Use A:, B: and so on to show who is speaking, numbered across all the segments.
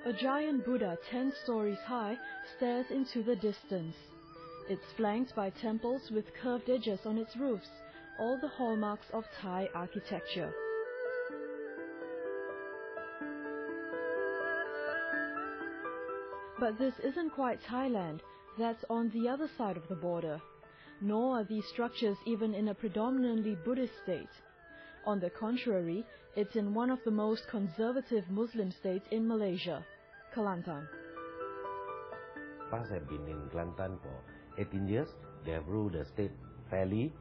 A: A giant Buddha 10 stories high stares into the distance. It's flanked by temples with curved edges on its roofs, all the hallmarks of Thai architecture. But this isn't quite Thailand, that's on the other side of the border. Nor are these structures even in a predominantly Buddhist state. On the contrary, it's in one of the most conservative Muslim states in Malaysia, Kelantan.
B: PAS have been in Kelantan for 18 years. They have ruled the state fairly.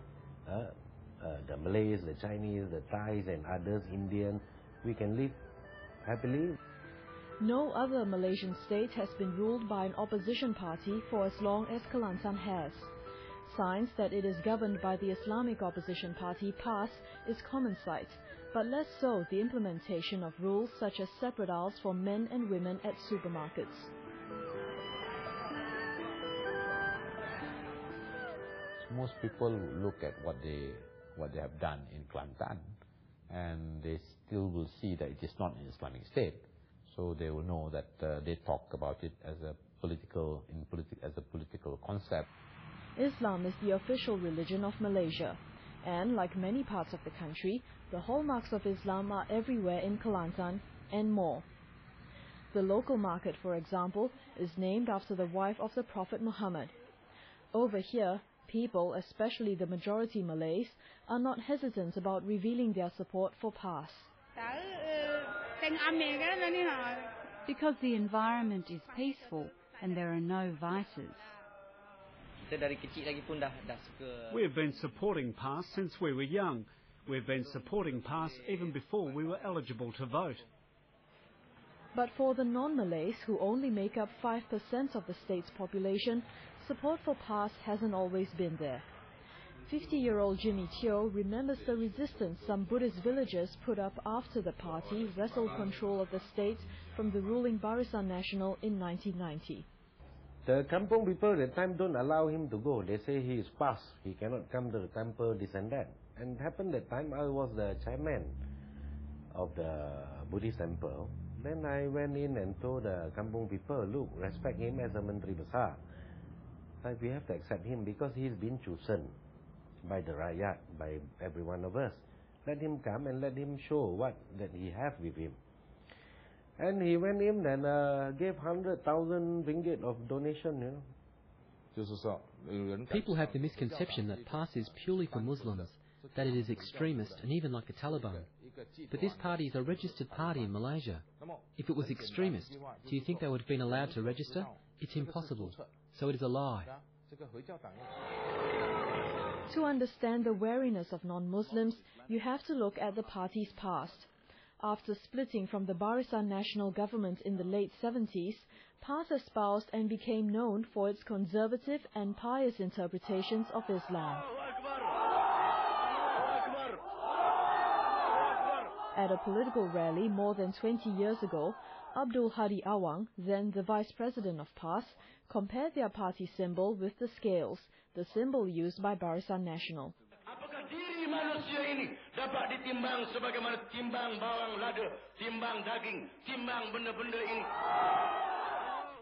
B: The Malays, the Chinese, the Thais and others, Indian, we can live happily.
A: No other Malaysian state has been ruled by an opposition party for as long as Kelantan has. Signs that it is governed by the Islamic opposition party PAS is common sight, but less so the implementation of rules such as separate aisles for men and women at supermarkets.
C: Most people look at what they have done in Kelantan, and they still will see that it is not an Islamic state. So they will know that they talk about it as a political concept.
A: Islam is the official religion of Malaysia, and like many parts of the country, the hallmarks of Islam are everywhere in Kelantan and more. The local market, for example, is named after the wife of the Prophet Muhammad. Over here, people, especially the majority Malays, are not hesitant about revealing their support for PAS.
D: Because the environment is peaceful and there are no vices.
E: We have been supporting PAS since we were young. We've been supporting PAS even before we were eligible to vote.
A: But for the non-Malays, who only make up 5% of the state's population, support for PAS hasn't always been there. 50-year-old Jimmy Teo remembers the resistance some Buddhist villagers put up after the party wrestled control of the state from the ruling Barisan Nasional in 1990.
B: The kampung people at the time don't allow him to go. They say he is past. He cannot come to the temple, this and that. And it happened that time I was the chairman of the Buddhist temple. Then I went in and told the kampung people, look, respect him as a Menteri Besar. Like we have to accept him because he's been chosen by the rakyat, by every one of us. Let him come and let him show what that he have with him. And he went in and gave 100,000 ringgit of donation,
F: People have the misconception that PAS is purely for Muslims, that it is extremist and even like the Taliban. But this party is a registered party in Malaysia. If it was extremist, do you think they would have been allowed to register? It's impossible. So it is a lie.
A: To understand the wariness of non-Muslims, you have to look at the party's past. After splitting from the Barisan Nasional government in the late 70s, PAS espoused and became known for its conservative and pious interpretations of Islam. At a political rally more than 20 years ago, Abdul Hadi Awang, then the vice president of PAS, compared their party symbol with the scales, the symbol used by Barisan Nasional.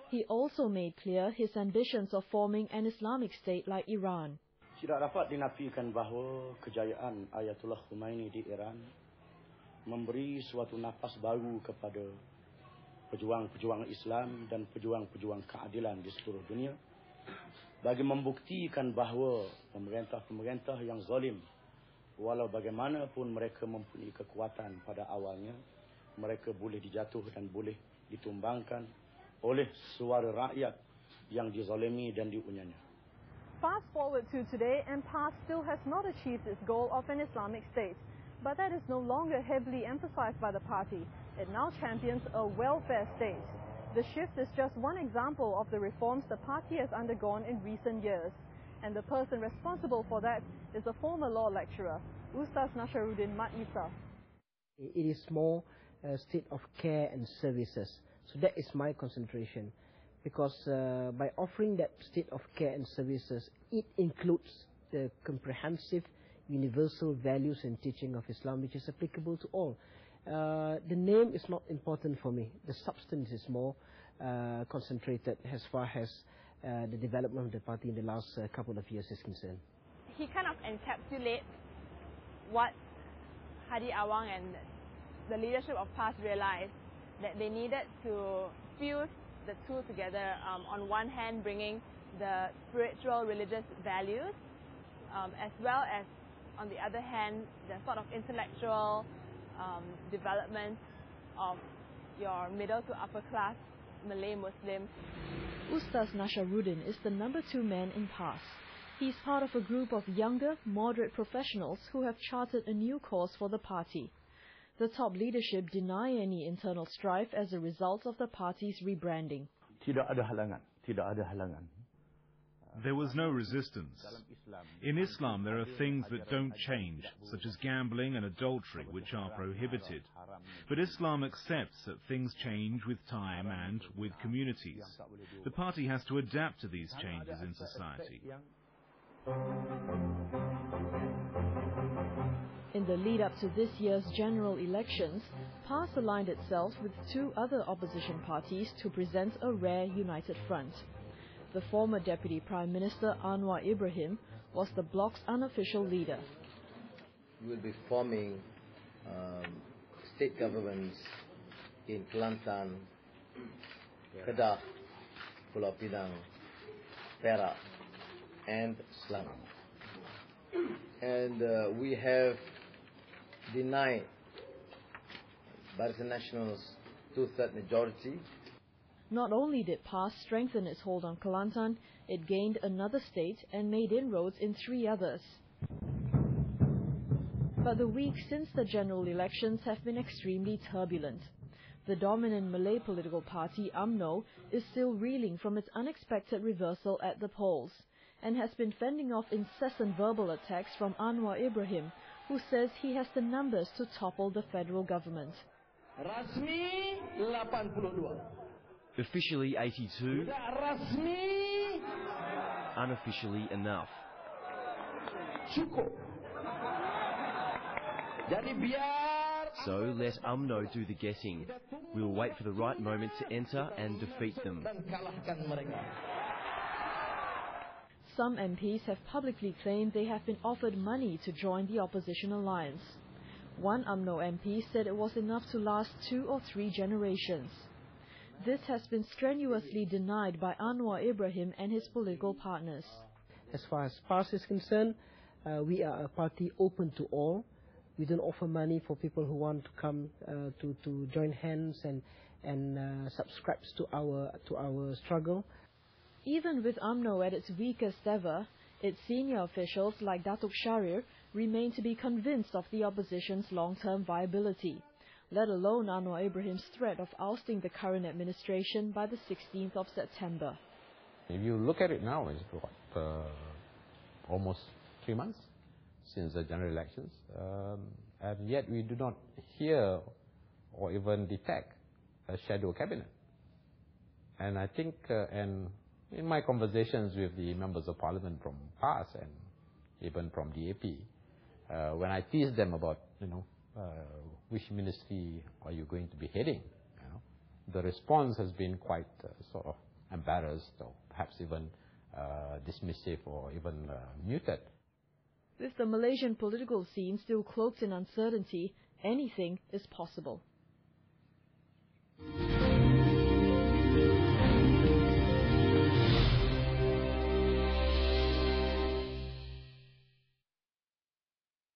A: He also made clear his ambitions of forming an Islamic state like Iran.
G: Tidak dapat dinafikan bahawa kejayaan Ayatollah Khomeini di Iran memberi suatu napas baru kepada pejuang-pejuang Islam dan pejuang-pejuang keadilan di seluruh dunia bagi membuktikan bahawa pemerintah-pemerintah yang zalim, walau bagaimanapun mereka mempunyai kekuatan pada awalnya, mereka boleh dijatuh dan boleh ditumbangkan oleh suara rakyat yang dizalimi dan diunyanya.
A: Fast forward to today, and PAS still has not achieved its goal of an Islamic state. But that is no longer heavily emphasized by the party. It now champions a welfare state. The shift is just one example of the reforms the party has undergone in recent years. And the person responsible for that is a former law lecturer, Ustaz Nasharuddin Mat Isa.
H: It is more a state of care and services. So that is my concentration. Because by offering that state of care and services, it includes the comprehensive universal values and teaching of Islam which is applicable to all. The name is not important for me. The substance is more concentrated as far as the development of the party in the last couple of years is concerned.
I: He kind of encapsulates what Hadi Awang and the leadership of PAS realized, that they needed to fuse the two together. On one hand, bringing the spiritual religious values, as well as on the other hand, the sort of intellectual development of your middle to upper class Malay Muslims.
A: Ustaz Nasharuddin is the number 2 man in PAS. He's part of a group of younger, moderate professionals who have charted a new course for the party. The top leadership deny any internal strife as a result of the party's rebranding.
J: Tidak ada halangan, tidak ada halangan.
K: There was no resistance. In Islam, there are things that don't change, such as gambling and adultery, which are prohibited. But Islam accepts that things change with time and with communities. The party has to adapt to these changes in society.
A: In the lead-up to this year's general elections, PAS aligned itself with 2 other opposition parties to present a rare united front. The former Deputy Prime Minister Anwar Ibrahim was the bloc's unofficial leader.
L: We will be forming state governments in Kelantan, Kedah, Pulau Pinang, Perak and Selangor. And we have denied Barisan Nasional's 2/3 majority.
A: Not only did PAS strengthen its hold on Kelantan, it gained another state and made inroads in 3 others. But the weeks since the general elections have been extremely turbulent. The dominant Malay political party, UMNO, is still reeling from its unexpected reversal at the polls and has been fending off incessant verbal attacks from Anwar Ibrahim, who says he has the numbers to topple the federal government.
M: Rasmi 82.
N: Officially 82, unofficially enough. So let UMNO do the guessing. We will wait for the right moment to enter and defeat them.
A: Some MPs have publicly claimed they have been offered money to join the opposition alliance. One UMNO MP said it was enough to last 2 or 3 generations. This has been strenuously denied by Anwar Ibrahim and his political partners.
H: As far as PAS is concerned, we are a party open to all. We don't offer money for people who want to come to join hands and subscribe to our struggle.
A: Even with UMNO at its weakest ever, its senior officials like Datuk Syahrir remain to be convinced of the opposition's long-term viability, let alone Anwar Ibrahim's threat of ousting the current administration by the 16th of September.
C: If you look at it now, it's almost 3 months since the general elections, and yet we do not hear or even detect a shadow cabinet. And I think, and in my conversations with the members of parliament from PAS and even from DAP, when I tease them about, which ministry are you going to be heading, the response has been quite sort of embarrassed or perhaps even dismissive or even muted.
A: With the Malaysian political scene still cloaked in uncertainty, anything is possible.